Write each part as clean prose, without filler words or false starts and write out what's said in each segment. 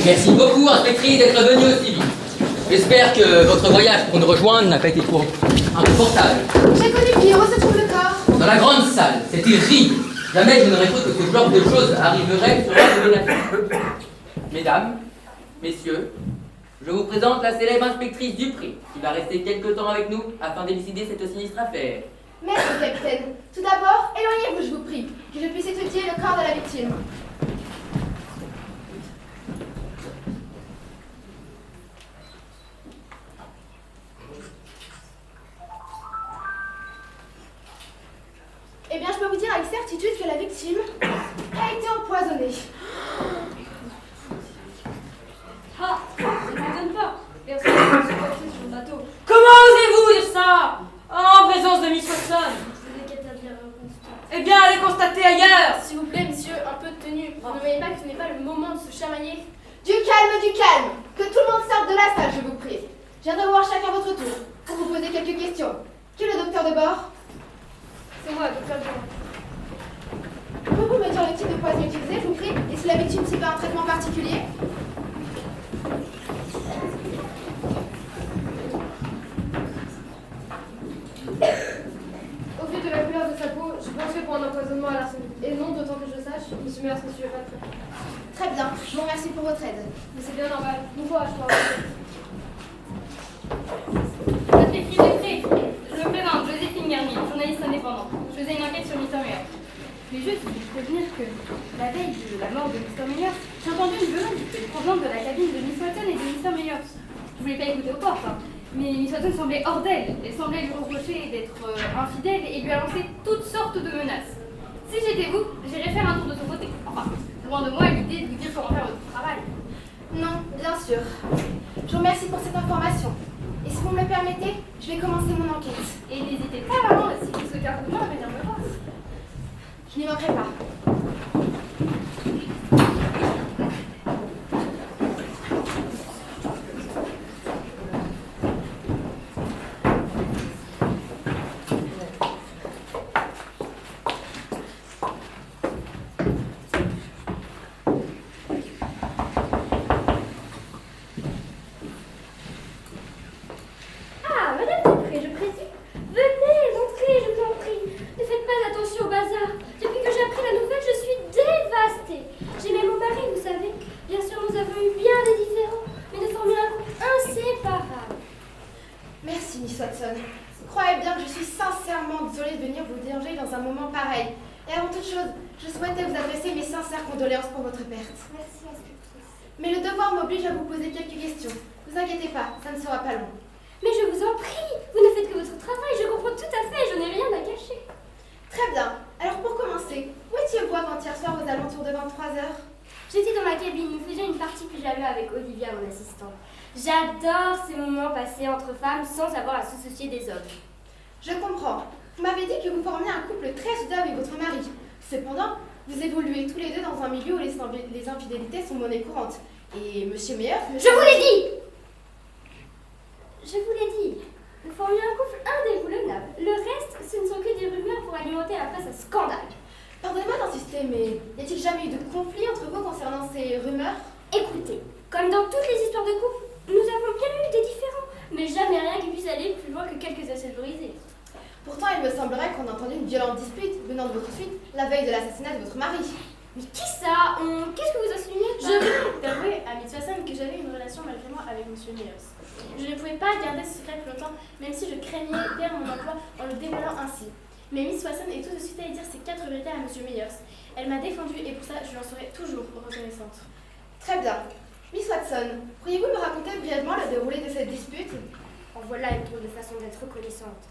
Merci beaucoup, inspectrice, d'être venue aussi vite. J'espère que votre voyage pour nous rejoindre n'a pas été trop inconfortable. J'ai connu pire, où se trouve le corps? Dans la grande salle, c'est terrible. Jamais je n'aurais cru que ce genre de choses arriverait sur l'ordre de la terre. Mesdames, messieurs, je vous présente la célèbre inspectrice Dupré, qui va rester quelque temps avec nous afin d'élucider cette sinistre affaire. Merci, capitaine. Tout d'abord, éloignez-vous, je vous prie, que je puisse étudier le corps de la victime. Eh bien, je peux vous dire avec certitude que la victime a été empoisonnée. Ah, ça ne m'étonne pas. Personne ne se papier sur le bateau. Comment osez-vous dire ça en présence de Miss Watson? Ce n'est qu'établir un constat. Eh bien, allez constater ailleurs. S'il vous plaît, monsieur, un peu de tenue. Vous ne voyez pas que ce n'est pas le moment de se chamailler? Du calme, du calme. Que tout le monde sorte de la salle, je vous prie. Je viendrai voir chacun votre tour pour vous poser quelques questions. Qui est le docteur de bord? C'est moi, docteur Durand. Pouvez-vous me dire le type de poison utilisé, je vous prie, et si la victime subit un traitement particulier? Au vu de la couleur de sa peau, je penserais pour un empoisonnement à l'arsenic. Et non, d'autant que je sache, monsieur Meurs ne suivait pas de près. Très bien, je vous remercie pour votre aide. Mais c'est bien normal. Bon courage, toi. Inspectrice Dupré, je me présente, Joséphine Garnier, journaliste indépendante. Je faisais une enquête sur Mr. Meyers. Mais juste vous prévenir que la veille de la mort de Mr. Meyers, j'ai entendu une violence provenant de la cabine de Miss Watson et de Mr. Meyers. Je voulais pas écouter aux portes, hein. Mais Miss Watson semblait hors d'elle. Elle semblait lui reprocher d'être infidèle et lui a lancé toutes sortes de menaces. Si j'étais vous, j'irais faire un tour de son côté. Enfin, loin de moi l'idée de vous dire comment faire votre travail. Non, bien sûr. Je vous remercie pour cette information. Et si vous me le permettez, je vais commencer mon enquête. Et n'hésitez pas vraiment, si vous souhaitez un coup de main, à venir me voir. Je n'y manquerai pas. Ah, madame Dupré, je présume. Venez, entrez, je vous en prie. Ne faites pas attention au bazar. Depuis que j'ai appris la nouvelle, je suis dévastée. J'ai même mon mari, vous savez. Bien sûr, nous avons eu bien des différends, mais nous formions un couple inséparable. Merci, Miss Watson. Croyez bien que je suis sincèrement désolée de venir vous déranger dans un moment pareil. Et avant toute chose, je souhaitais vous adresser mes sincères condoléances pour votre perte. Merci, inspectrice. Mais le devoir m'oblige à vous poser quelques questions. Ne vous inquiétez pas, ça ne sera pas long. Mais je vous en prie, vous ne faites que votre travail, je comprends tout à fait, je n'ai rien à cacher. Très bien. Alors pour commencer, où étiez-vous avant-hier soir aux alentours de 23h? J'étais dans ma cabine, nous faisions une partie pyjama avec Olivia, mon assistante. J'adore ces moments passés entre femmes sans avoir à se soucier des hommes. Je comprends. Vous m'avez dit que vous formiez un couple très soudé avec votre mari. Cependant, vous évoluez tous les deux dans un milieu où les infidélités sont monnaie courante. Et Monsieur Meyer... Je vous l'ai dit! Je vous l'ai dit. Nous formions un couple indéboulonnable. Le reste, ce ne sont que des rumeurs pour alimenter la presse à scandale. Pardonnez-moi d'insister, mais y a-t-il jamais eu de conflit entre vous concernant ces rumeurs? Écoutez, comme dans toutes les histoires de couple, nous avons bien eu des différends, mais jamais rien qui puisse aller plus loin que quelques assiettes brisées. Pourtant, il me semblerait qu'on a entendu une violente dispute venant de votre suite la veille de l'assassinat de votre mari. Mais qui ça? Qu'est-ce que vous insinuez? Je vais avouer à Miss Watson que j'avais une relation malgré moi avec Monsieur Meyers. Je ne pouvais pas garder ce secret plus longtemps, même si je craignais perdre mon emploi en le dévoilant ainsi. Mais Miss Watson est tout de suite allée dire ses 4 vérités à Monsieur Meyers. Elle m'a défendue et pour ça, je lui en serai toujours reconnaissante. Très bien. Miss Watson, pourriez-vous me raconter brièvement le déroulé de cette dispute? En voilà une drôle de façon d'être reconnaissante.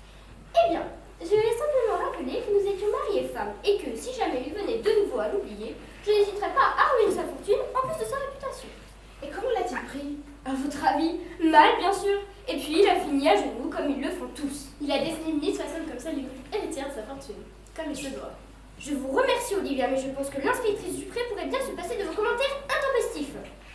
Eh bien, je vais simplement rappeler que nous étions mari et femme, et que si jamais il venait de nouveau à l'oublier, je n'hésiterais pas à ruiner sa fortune en plus de sa réputation. Et comment l'a-t-il pris? À votre avis? Mal, bien sûr. Et puis il a fini à genoux comme ils le font tous. Il a désigné Miss Watson comme seule héritière de sa fortune, comme il se doit. Je vous remercie, Olivia, mais je pense que l'inspectrice Dupré pourrait bien se passer de vos commentaires intempestifs.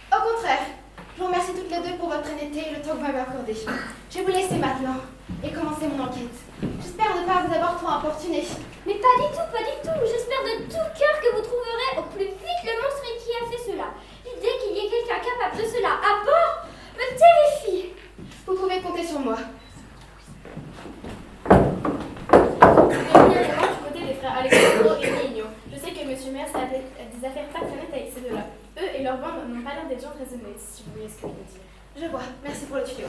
Au contraire, je vous remercie toutes les deux pour votre honnêteté et le temps que vous m'avez accordé. Je vais vous laisser maintenant et commencer mon enquête. J'espère ne pas vous avoir trop importuné. Mais pas du tout, pas du tout. J'espère de tout cœur que vous trouverez au plus vite le monstre qui a fait cela. L'idée qu'il y ait quelqu'un capable et leurs bandes n'ont pas l'air d'être gens très honnêtes, si vous voyez ce que je veux dire. Je vois, merci pour le tuyau.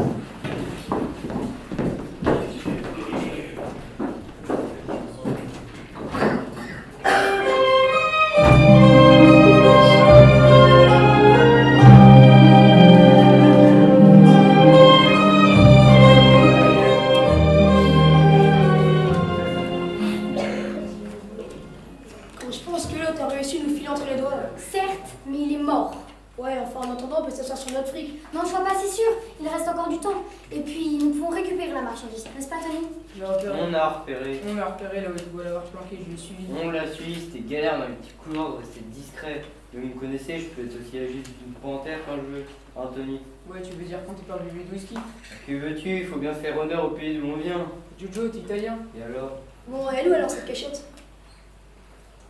Je pense que l'autre a réussi à nous filer entre les doigts. Certes, mais il est mort. Ouais, enfin en attendant, on peut s'asseoir sur notre fric. Non, je vois pas si sûr. Il reste encore du temps. Et puis, nous pouvons récupérer la marchandise. N'est-ce pas, Tony? On a repéré. On l'a repéré là où je dois l'avoir planqué, je l'ai suivi. On l'a suivi, c'était galère dans les petits couloirs de rester discret. Mais vous me connaissez, je peux être aussi agile d'une panthère quand je veux. Anthony, Ouais, tu veux dire quand tu parles du jus de whisky? que veux-tu? Il faut bien faire honneur au pays d'où on vient. Jojo, t'es italien. Et alors? Bon, elle est où alors cette cachette?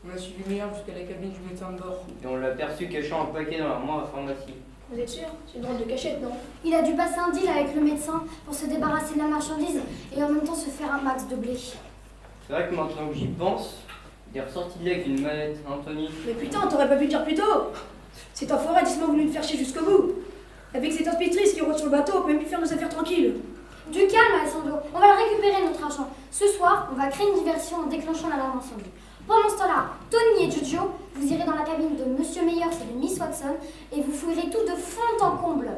On a suivi meilleur jusqu'à la cabine du médecin de bord. Et on l'a perçu cachant un paquet dans l'armoire à pharmacie. Vous êtes sûr? C'est une drôle de cachette, non? Il a dû passer un deal avec le médecin pour se débarrasser de la marchandise et en même temps se faire un max de blé. C'est vrai que maintenant que j'y pense, il est ressorti de là avec une manette, Anthony. Mais putain, t'aurais pas pu le dire plus tôt! Cet enfoiré a décidément voulu nous faire chier jusqu'au bout! Avec cette inspectrice qui roule sur le bateau, on peut même plus faire nos affaires tranquilles! Du calme, Alessandro. On va récupérer notre argent. Ce soir, on va créer une diversion en déclenchant l'alarme incendie. Pendant ce temps-là, Tony et Jojo, vous irez dans la cabine de Monsieur Meyers et de Miss Watson et vous fouillerez tout de fond en comble.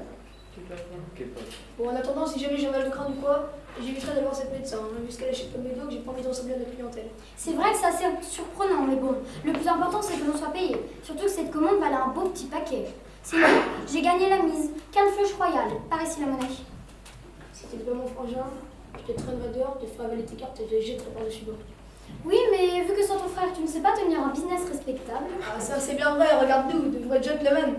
Ok, pote. Bon, en attendant, si jamais j'ai mal de crâne ou quoi, j'éviterai d'aller voir cette médecin, hein, jusqu'à la chute comme mes dos, que j'ai pas envie de ressembler à notre clientèle. C'est vrai que c'est assez surprenant, mais bon, le plus important c'est que l'on soit payé. Surtout que cette commande valait un beau petit paquet. Sinon, j'ai gagné la mise. Canefleuche royale. Par ici la monnaie. Si t'es pas mon frangin, je te traînerai dehors, te ferai avaler tes cartes et je les jetterai par-dessus bord. Oui, mais vu que sans ton frère, tu ne sais pas tenir un business respectable. Ah, ça c'est bien vrai, regarde-nous, de vrais gentlemen.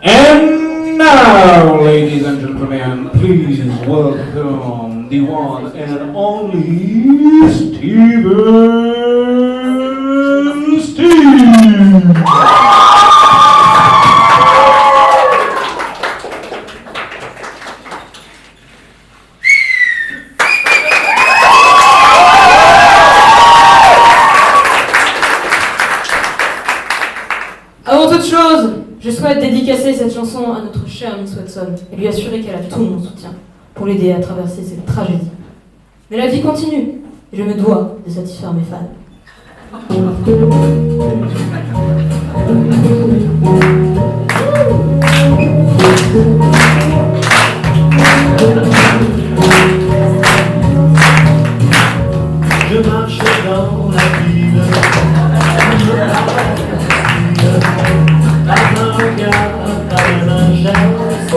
And now, ladies and gentlemen, please welcome the one and only Steven Steve. Avant toute chose, je souhaite dédicacer cette chanson à notre chère Miss Watson et lui assurer qu'elle a tout mon soutien pour l'aider à traverser cette tragédie. Mais la vie continue et je me dois de satisfaire mes fans. Je marche dans la ville, pas un regard, pas un geste.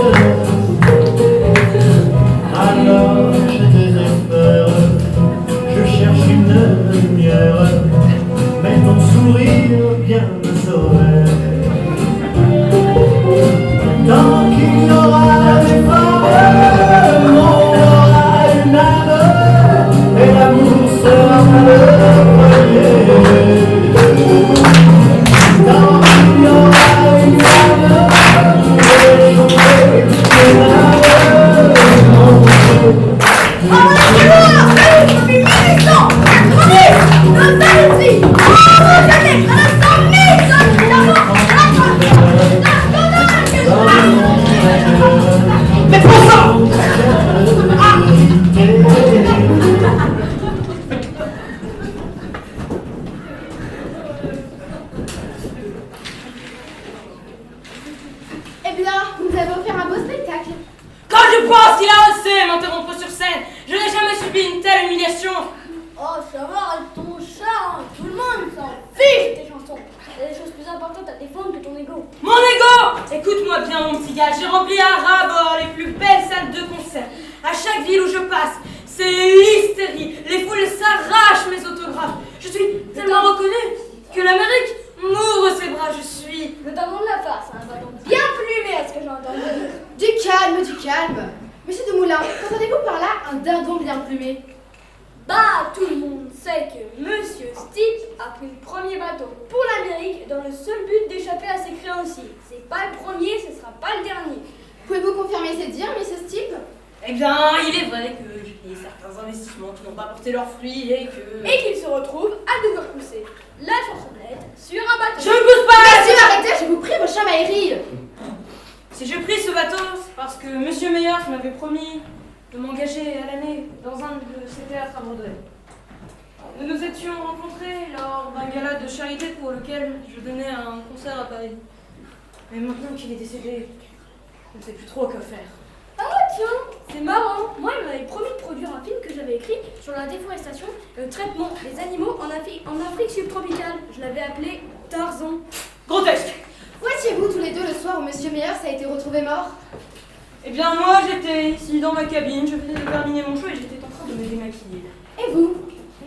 Alors je désespère, je cherche une lumière, mais ton sourire vient me sauver. Tant qu'il y aura des femmes, on aura une âme, et l'amour sera le premier. Tant qu'il y aura une femme, et chanter une âme. Mais pour ça! Eh bien, vous nous avez offert un beau spectacle. Quand je pense qu'il a osé m'interrompre sur scène, je n'ai jamais subi une telle humiliation. Oh, ça va, arrête ton chat, hein. Tout le monde s'en fiche de tes chansons. Il y a des choses plus importantes à défendre que ton ego. Mon ego! Écoute-moi bien, mon petit gars, j'ai rempli à ras bord les plus belles salles de concert. À chaque ville où je passe, c'est l'hystérie. Les foules s'arrachent mes autographes. Je suis tellement reconnue que l'Amérique m'ouvre ses bras. Je suis Le talon de la face, un bâton bien plumé à ce que j'ai entendu. Du calme, du calme. Monsieur Demoulin, qu'entendez-vous par là un dindon bien plumé? Bah, tout le monde sait que Monsieur Stipe a pris le premier bateau pour l'Amérique dans le seul but d'échapper à ses créanciers. C'est pas le premier, ce sera pas le dernier. Pouvez-vous confirmer ces dires, Monsieur Stipe? Eh bien, il est vrai que j'ai payé certains investissements qui n'ont pas porté leurs fruits et que... Et qu'il se retrouve à devoir pousser la chansonnette sur un bateau. Je ne pousse pas! Monsieur, arrêtez, je vous prie, vos chamailleries! Si j'ai pris ce bateau, c'est parce que Monsieur Meyers m'avait promis de m'engager à l'année dans un de ses théâtres à Broadway. Nous nous étions rencontrés lors d'un gala de charité pour lequel je donnais un concert à Paris. Mais maintenant qu'il est décédé, je ne sais plus trop quoi faire. Ah tiens, c'est marrant. Moi, il m'avait promis de produire un film que j'avais écrit sur la déforestation et le traitement des animaux en Afrique subtropicale. Je l'avais appelé Tarzan. Grotesque! Où étiez-vous tous les deux le soir où Monsieur Meyers a été retrouvé mort? Eh bien, moi, j'étais ici dans ma cabine, je venais de terminer mon show et j'étais en train de me démaquiller. Et vous?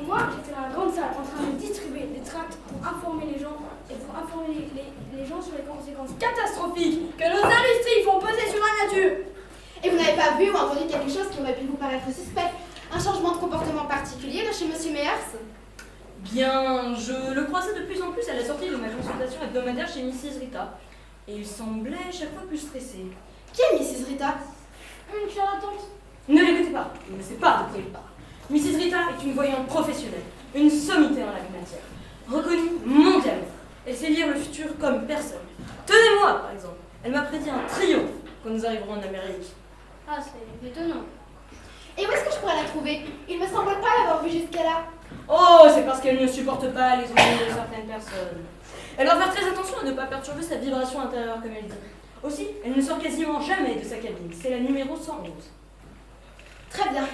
Moi, j'étais dans la grande salle en train de distribuer des tracts pour informer les gens et pour informer les gens sur les conséquences catastrophiques que nos industries font peser sur la nature. Et vous n'avez pas vu ou entendu quelque chose qui aurait pu vous paraître suspect? Un changement de comportement particulier de chez Monsieur Meyers? Bien, je le croisais de plus en plus à la sortie de ma consultation hebdomadaire chez Mrs. Rita. Et il semblait chaque fois plus stressé. Qui est Mrs. Rita? Une charlatante. Ne l'écoutez pas, il ne sait pas de quoi il parle. Mrs. Rita est une voyante professionnelle, une sommité en la matière, reconnue mondialement. Elle sait lire le futur comme personne. Tenez-moi, par exemple. Elle m'a prédit un triomphe quand nous arriverons en Amérique. Ah, c'est étonnant. Et où est-ce que je pourrais la trouver? Il me semble pas l'avoir vue jusqu'à là. Oh, c'est parce qu'elle ne supporte pas les opinions de certaines personnes. Elle doit faire très attention à ne pas perturber sa vibration intérieure, comme elle dit. Aussi, elle ne sort quasiment jamais de sa cabine. C'est la numéro 111. Très bien,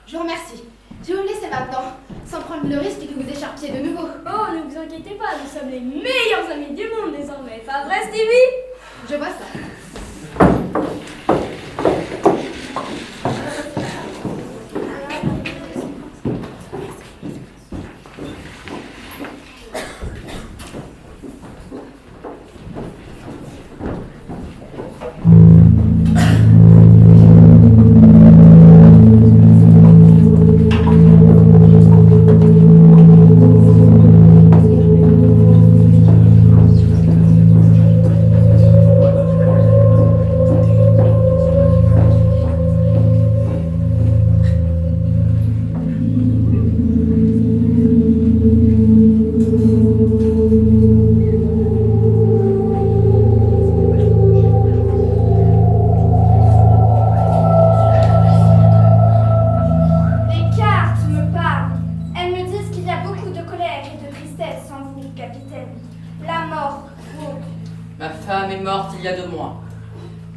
je vous remercie. Je vais vous laisser maintenant, sans prendre le risque que vous écharpiez de nouveau. Oh, ne vous inquiétez pas, nous sommes les meilleurs amis du monde désormais. Pas vrai, Stevie? Je vois ça.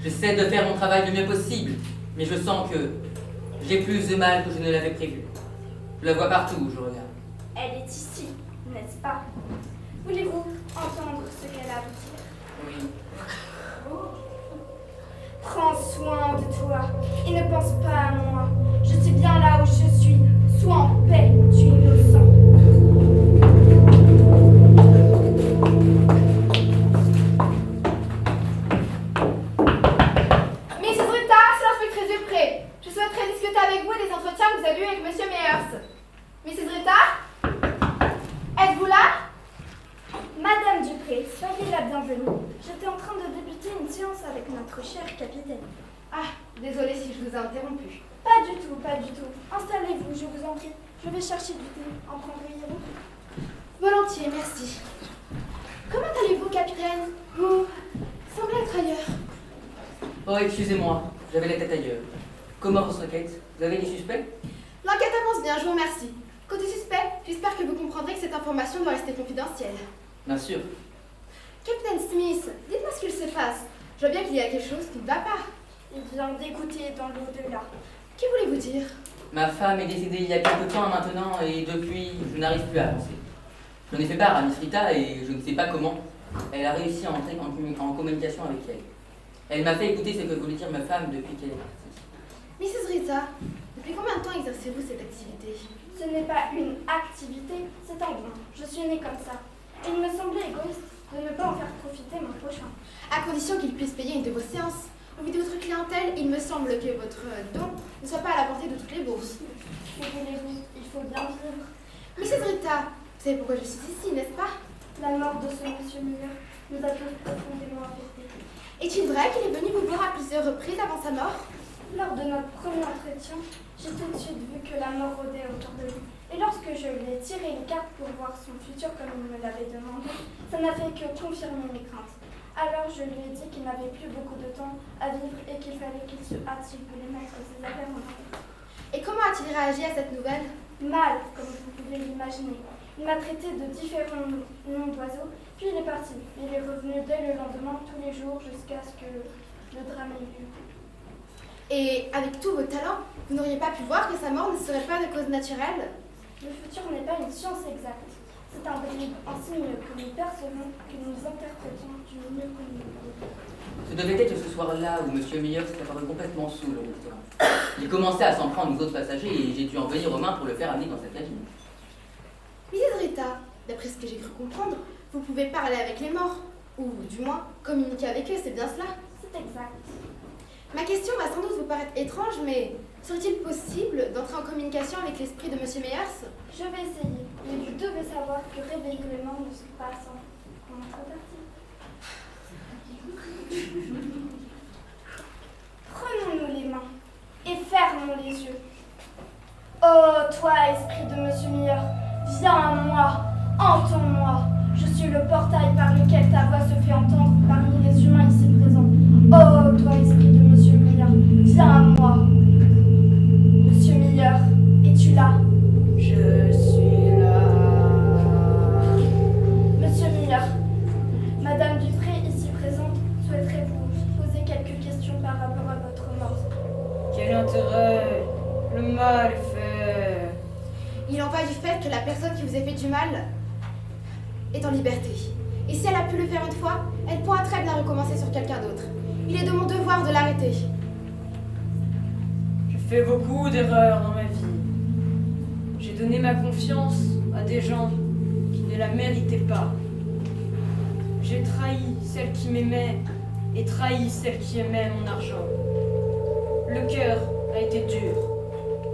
J'essaie de faire mon travail le mieux possible, mais je sens que j'ai plus de mal que je ne l'avais prévu. Je la vois partout où je regarde. Elle est ici, n'est-ce pas? Voulez-vous entendre ce qu'elle a à vous dire? Oui. Prends soin de toi et ne pense pas à moi. Je suis bien là où je suis. Sois en paix, tu es innocent. Mrs. Rita, c'est l'inspectrice du pré. Je souhaiterais discuter avec vous des entretiens que vous avez eus avec Monsieur Meyers. Mrs. Rita, êtes-vous là? Madame Dupré, soyez la bienvenue. J'étais en train de débuter une séance avec notre cher capitaine. Ah, désolée si je vous ai interrompu. Pas du tout, pas du tout. Installez-vous, je vous en prie. Je vais chercher du thé. En prendriez-vous? Volontiers, merci. Comment allez-vous, capitaine? Vous semblez être ailleurs. Oh, excusez-moi, j'avais la tête ailleurs. Comment votre enquête? Vous avez des suspects? L'enquête avance bien, je vous remercie. Côté suspect, j'espère que vous comprendrez que cette information doit rester confidentielle. Bien sûr. Capitaine Smith, dites-moi ce qu'il se passe. Je vois bien qu'il y a quelque chose qui ne va pas. Il vient d'écouter dans l'au-delà. Que voulez-vous dire? Ma femme est décédée il y a quelque temps maintenant et depuis, je n'arrive plus à avancer. J'en ai fait part à Miss Rita et je ne sais pas comment. Elle a réussi à entrer en communication avec elle. Elle m'a fait écouter ce que voulait dire ma femme depuis qu'elle est partie. Mrs. Rita, depuis combien de temps exercez-vous cette activité? Ce n'est pas une activité, c'est un don. Je suis née comme ça. Et il me semblait égoïste de ne pas en faire profiter mon prochain. À condition qu'il puisse payer une de vos séances. Au vu de votre clientèle, il me semble que votre don ne soit pas à la portée de toutes les bourses. Que voulez-vous? Il faut bien vivre. Mrs. Rita, vous savez pourquoi je suis ici, n'est-ce pas? La mort de ce monsieur Miller nous a tous profondément affectés. Est-il vrai qu'il est venu vous voir à plusieurs reprises avant sa mort? Lors de notre premier entretien, j'ai tout de suite vu que la mort rôdait autour de lui. Et lorsque je lui ai tiré une carte pour voir son futur comme il me l'avait demandé, ça n'a fait que confirmer mes craintes. Alors je lui ai dit qu'il n'avait plus beaucoup de temps à vivre et qu'il fallait qu'il se hâte s'il voulait mettre ses affaires en ordre. Et comment a-t-il réagi à cette nouvelle? Mal, comme vous pouvez l'imaginer. Il m'a traité de différents noms d'oiseaux, puis il est parti. Il est revenu dès le lendemain, tous les jours, jusqu'à ce que le drame ait eu. Et avec tous vos talents, vous n'auriez pas pu voir que sa mort ne serait pas de cause naturelle? Le futur n'est pas une science exacte. C'est un signe que nous percevons, que nous interprétons du mieux que nous pouvons. Ce devait être ce soir-là où M. Meyer s'est apparu complètement saoul au restaurant. Il commençait à s'en prendre aux autres passagers et j'ai dû en venir aux mains pour le faire amener dans cette cabine. Mrs. Rita, d'après ce que j'ai cru comprendre, vous pouvez parler avec les morts, ou du moins communiquer avec eux, c'est bien cela? C'est exact. Ma question va sans doute vous paraître étrange, mais serait-il possible d'entrer en communication avec l'esprit de M. Meyers? Je vais essayer, mais vous devez savoir que réveiller les morts ne se passe sans contrepartie. Prenons-nous les mains et fermons les yeux. Oh, toi, esprit de Monsieur Miller, viens à moi, entends-moi. Je suis le portail par lequel ta voix se fait entendre parmi les humains ici présents. Oh, toi, esprit de Monsieur Miller, viens à moi. Monsieur Miller, es-tu là? Je suis là. Monsieur Miller, Madame Dupré, ici présente, souhaiterait vous poser quelques questions par rapport à votre mort. Quel intérêt? Le mal est fait. Il en va du fait que la personne qui vous a fait du mal est en liberté. Et si elle a pu le faire une fois, elle pourra très bien recommencer sur quelqu'un d'autre. Il est de mon devoir de l'arrêter. J'ai fait beaucoup d'erreurs dans ma vie. J'ai donné ma confiance à des gens qui ne la méritaient pas. J'ai trahi celle qui m'aimait et trahi celle qui aimait mon argent. Le cœur a été dur,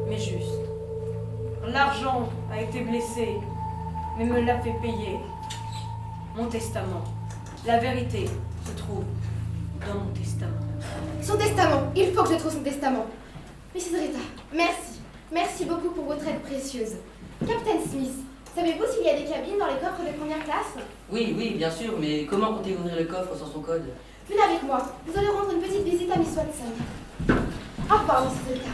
mais juste. L'argent a été blessé, mais me l'a fait payer. Mon testament. La vérité se trouve dans mon testament. Son testament. Il faut que je trouve son testament. Mrs. Rita, merci. Merci beaucoup pour votre aide précieuse. Captain Smith, savez-vous s'il y a des cabines dans les coffres de première classe? Oui, oui, bien sûr, mais comment comptez-vous ouvrir le coffre sans son code? Venez avec moi. Nous allons rendre une petite visite à Miss Watson. Au revoir, Mrs. Rita.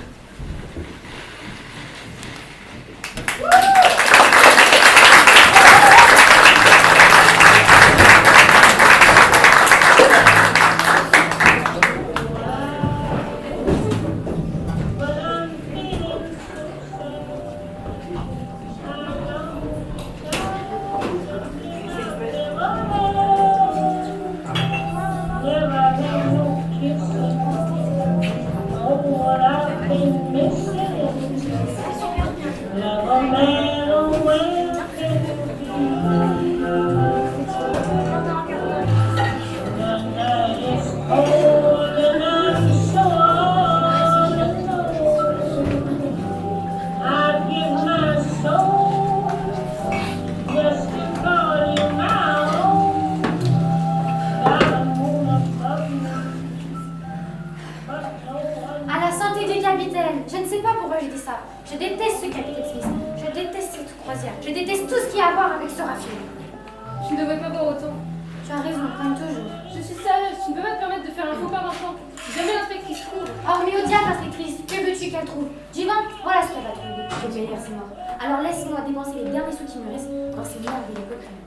Alors laisse-moi dépenser les derniers sous qui me restent dans ces merdes de coquilles.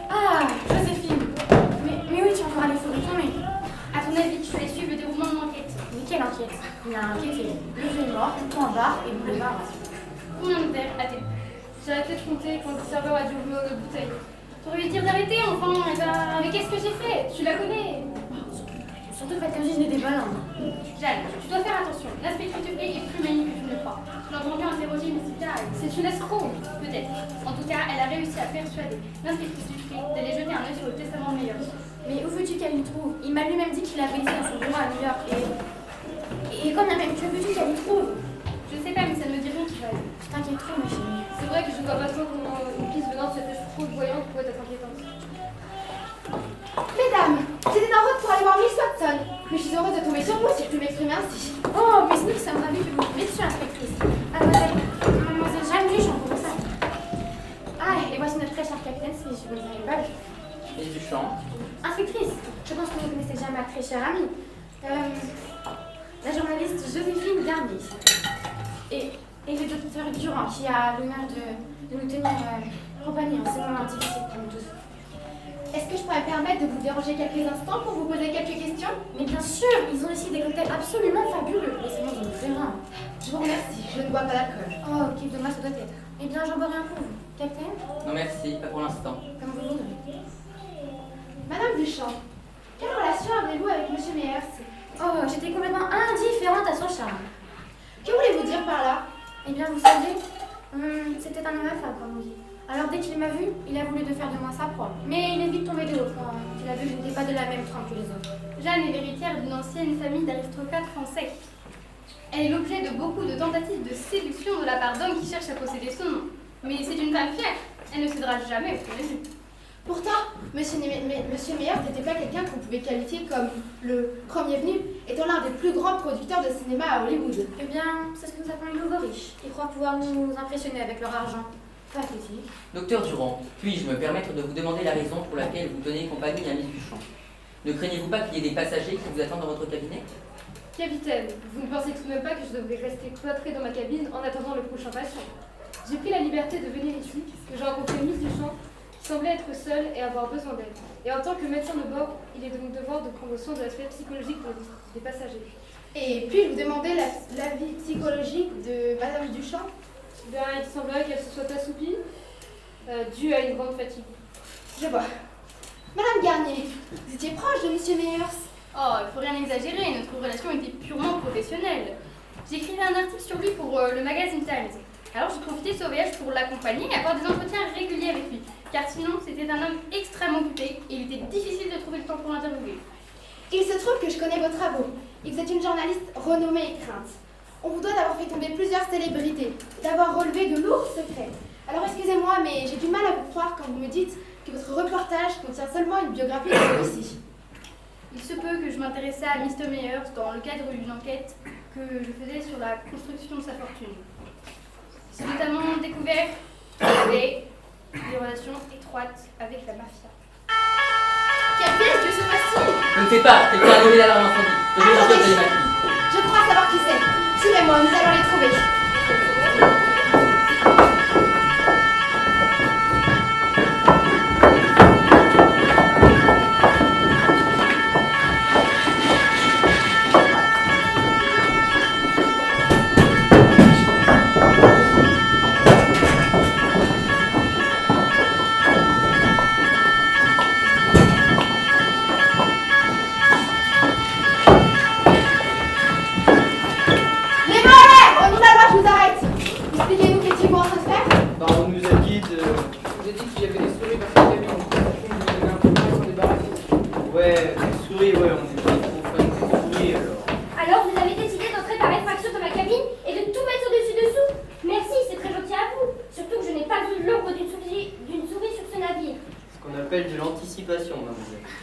Ah, Joséphine. Mais oui, tu as encore à l'effort de tourner. À ton avis, tu allais suivre le déroulement de l'enquête. Mais quelle enquête? Il y a un café, le vieux est mort, point barre et boulevard. Combien de terres a-t-il? J'ai arrêté de compter quand le serveur a dû ouvrir notre bouteille. T'aurais dû dire d'arrêter, enfin. Et ben, mais qu'est-ce que j'ai fait? Tu la connais. Surtout faites comme si je n'étais pas là. Jeanne, tu dois faire attention. L'inspectrice Dupré est plus maligne que tu ne le crois. Je l'ai entendu interroger Miss Rita. C'est une escroc. Peut-être. En tout cas, elle a réussi à persuader l'inspectrice Dupré d'aller jeter un œil sur le testament de Meyer. Mais où veux-tu qu'elle le trouve? Il m'a lui-même dit qu'il avait laissé dans son bureau à New York et Et quand même, que veux-tu qu'elle y trouve? Je sais pas, mais ça ne me dit rien qui va. Tu t'inquiètes trop, ma chérie. C'est vrai que je ne vois pas trop comment une piste venant de cette escroc voyante pourrait être inquiétante. Mesdames, j'étais en route pour aller voir Miss Watson. Mais je suis heureuse de tomber sur vous si je peux m'exprimer ainsi. Oh, mais nous sommes ravis de vous trouver, monsieur l'inspectrice. Mademoiselle Jeanne Duchamp, comment ça? Ah, et voici notre très chère capitaine, si je vous le savez pas. Miss Duchamp. Inspectrice, je pense que vous connaissez déjà ma très chère amie. La journaliste Joséphine Garnier. Et le docteur Durand, qui a l'honneur de nous tenir compagnie en ces moments difficiles pour nous tous. Est-ce que je pourrais me permettre de vous déranger quelques instants pour vous poser quelques questions? Mais bien sûr, ils ont ici des cocktails absolument fabuleux. Laissez-moi vous faire un. Je vous remercie, je ne bois pas d'alcool. Oh, quel dommage ça doit être. Eh bien, j'en boirai un pour vous. Capitaine? Non merci, pas pour l'instant. Comme vous voudrez. Madame Duchamp, quelle relation avez-vous avec Monsieur Meyers? Oh, j'étais complètement indifférente à son charme. Que voulez-vous dire par là? Eh bien, vous savez, c'était un homme affable, comme on dit. Alors, dès qu'il m'a vu, il a voulu de faire de moi sa proie. Mais il est vite tombé de haut quand il a vu que je n'étais pas de la même trempe que les autres. Jeanne est l'héritière d'une ancienne famille d'aristocrates français. Elle est l'objet de beaucoup de tentatives de séduction de la part d'hommes qui cherchent à posséder son nom. Mais c'est une femme fière. Elle ne cédera jamais au premier vue. Pourtant, Monsieur Meyers n'était pas quelqu'un qu'on pouvait qualifier comme le premier venu, étant l'un des plus grands producteurs de cinéma à Hollywood. Eh bien, c'est ce que nous appelons les nouveaux riches. Ils croient pouvoir nous impressionner avec leur argent. Pathétique. Docteur Durand, puis-je me permettre de vous demander la raison pour laquelle vous tenez compagnie à Miss Duchamp? Ne craignez-vous pas qu'il y ait des passagers qui vous attendent dans votre cabinet? Capitaine, vous ne pensez tout de même pas que je devrais rester cloîtrée dans ma cabine en attendant le prochain patient? J'ai pris la liberté de venir ici, que j'ai rencontré Miss Duchamp, qui semblait être seule et avoir besoin d'aide. Et en tant que médecin de bord, il est de mon devoir de prendre soin de l'aspect psychologique des passagers. Et puis-je vous demander l'avis psychologique de Madame Duchamp? Bien, il semblerait qu'elle se soit assoupie, due à une grande fatigue. Je vois. Madame Garnier, vous étiez proche de Monsieur Meyers? Oh, il faut rien exagérer, notre relation était purement professionnelle. J'écrivais un article sur lui pour le magazine Times. Alors j'ai profité de ce voyage pour l'accompagner et avoir des entretiens réguliers avec lui. Car sinon, c'était un homme extrêmement occupé et il était difficile de trouver le temps pour l'interviewer. Il se trouve que je connais vos travaux et que vous êtes une journaliste renommée et crainte. On vous doit d'avoir fait tomber plusieurs célébrités, d'avoir relevé de lourds secrets. Alors excusez-moi, mais j'ai du mal à vous croire quand vous me dites que votre reportage contient seulement une biographie de celui-ci. Il se peut que je m'intéressais à Mr. Meyers dans le cadre d'une enquête que je faisais sur la construction de sa fortune. J'ai notamment découvert qu'il avait des relations étroites avec la mafia. Capitaine, que se passe-t-il? Je ne sais pas, quelqu'un a levé l'alarme incendie. Je vais sortir de ma cabine. Je crois savoir qui c'est. Suivez-moi, nous allons les trouver.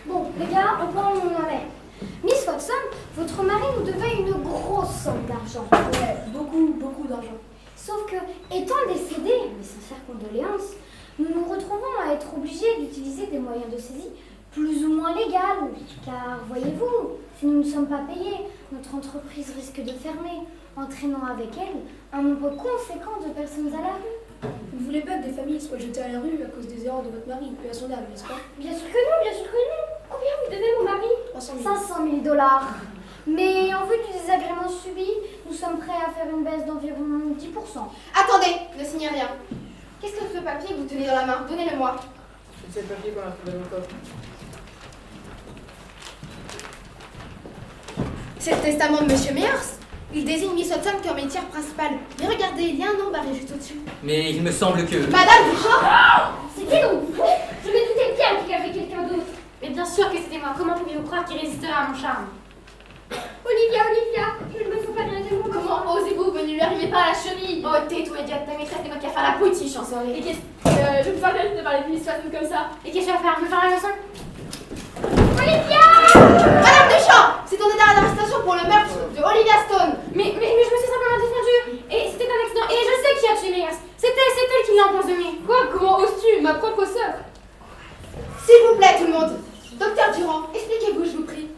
Bon, les gars, on prend où on en est. Miss Watson, votre mari nous devait une grosse somme d'argent. Ouais, beaucoup d'argent. Sauf que, étant décédé, mes sincères condoléances, nous nous retrouvons à être obligés d'utiliser des moyens de saisie plus ou moins légaux. Car, voyez-vous, si nous ne sommes pas payés, notre entreprise risque de fermer, entraînant avec elle un nombre conséquent de personnes à la rue. Vous ne voulez pas que des familles soient jetées à la rue à cause des erreurs de votre mari, puis à son âme, n'est-ce pas? Bien sûr que non, bien sûr que non. Combien vous devez, mon mari? 300 000. 500 000 $. Mais en vue du désagrément subi, nous sommes prêts à faire une baisse d'environ 10%. Attendez, ne signez rien. Qu'est-ce que ce papier que vous tenez dans la main? Donnez-le-moi. C'est le papier qu'on a trouvé dans le coffre. C'est le testament de Monsieur Meyers. Il désigne Miss Watson comme héritière principale. Mais regardez, il y a un nom barré juste au-dessus. Mais il me semble que... Madame Duchamp! C'est qui donc vous? Je me doutais bien qu'il y avait quelqu'un d'autre. Mais bien sûr que c'était moi. Comment pouviez-vous croire qu'il résisterait à mon charme? Olivia, je ne me sens pas bien, j'aimerais Comment osez-vous, vous ne lui arrivez pas à la cheville? Oh, tais-toi, idiote, ta maîtresse, c'est moi qui va faire la potiche en soirée. Et qu'est-ce je me parle de parler de Miss Watson comme ça. Et qu'est-ce que tu vas faire? Me faire la leçon? Olivia! Madame Duchamp! C'est ton état d'arrestation pour le meurtre de Olivia Stone. Mais je me suis simplement défendue. Et c'était un accident. Et je sais qui a tué Meyers. C'est elle qui l'a empoisonné. Quoi? Comment oses-tu? Ma propre sœur? S'il vous plaît, tout le monde. Docteur Durand, expliquez-vous, je vous prie.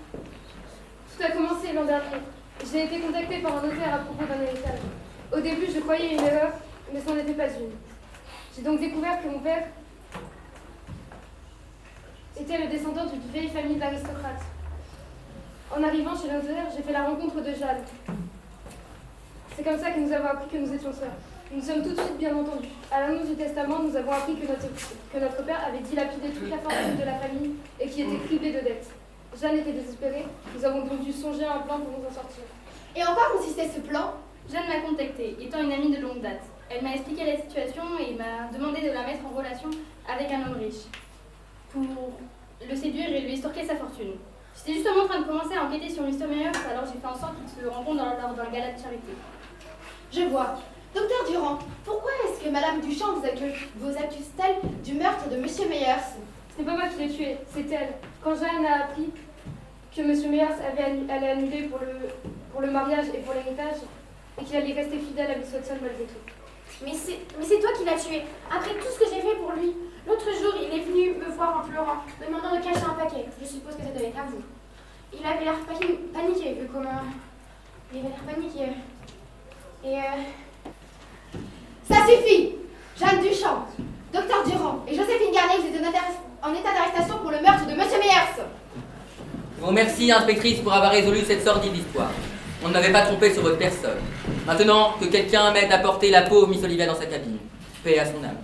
Tout a commencé l'an dernier. J'ai été contactée par un notaire à propos d'un héritage. Au début, je croyais une erreur, mais ce n'en était pas une. J'ai donc découvert que mon père était le descendant d'une vieille famille d'aristocrates. En arrivant chez le notaire, j'ai fait la rencontre de Jeanne. C'est comme ça que nous avons appris que nous étions sœurs. Nous sommes tout de suite bien entendus. À l'annonce du testament, nous avons appris que notre père avait dilapidé toute la fortune de la famille et qui était criblé de dettes. Jeanne était désespérée. Nous avons donc dû songer à un plan pour nous en sortir. Et en quoi consistait ce plan? Jeanne m'a contactée, étant une amie de longue date. Elle m'a expliqué la situation et m'a demandé de la mettre en relation avec un homme riche pour le séduire et lui estorquer sa fortune. J'étais justement en train de commencer à enquêter sur Mr. Meyers, alors j'ai fait en sorte qu'il se rencontre lors d'un gala de charité. Je vois. Docteur Durand, pourquoi est-ce que Madame Duchamp vous accuse-t-elle du meurtre de Monsieur Meyers? Ce n'est pas moi qui l'ai tué, c'est elle. Quand Jeanne a appris que M. Meyers allait annuler pour le mariage et pour l'héritage, et qu'il allait rester fidèle à Miss Watson malgré tout. Mais c'est toi qui l'as tué. Après tout ce que j'ai fait pour lui. L'autre jour, il est venu me voir en pleurant, me demandant de cacher un paquet. Je suppose que ça devait être à vous. Il avait l'air paniqué, vu comment... Il avait l'air paniqué. Ça suffit! Jeanne Duchamp, Docteur Durand et Joséphine Garnet, vous êtes en état d'arrestation pour le meurtre de Monsieur Meyers. Je vous remercie, inspectrice, pour avoir résolu cette sordide histoire. On ne m'avait pas trompé sur votre personne. Maintenant, que quelqu'un m'aide à porter la pauvre Miss Olivia dans sa cabine. Paix à son âme.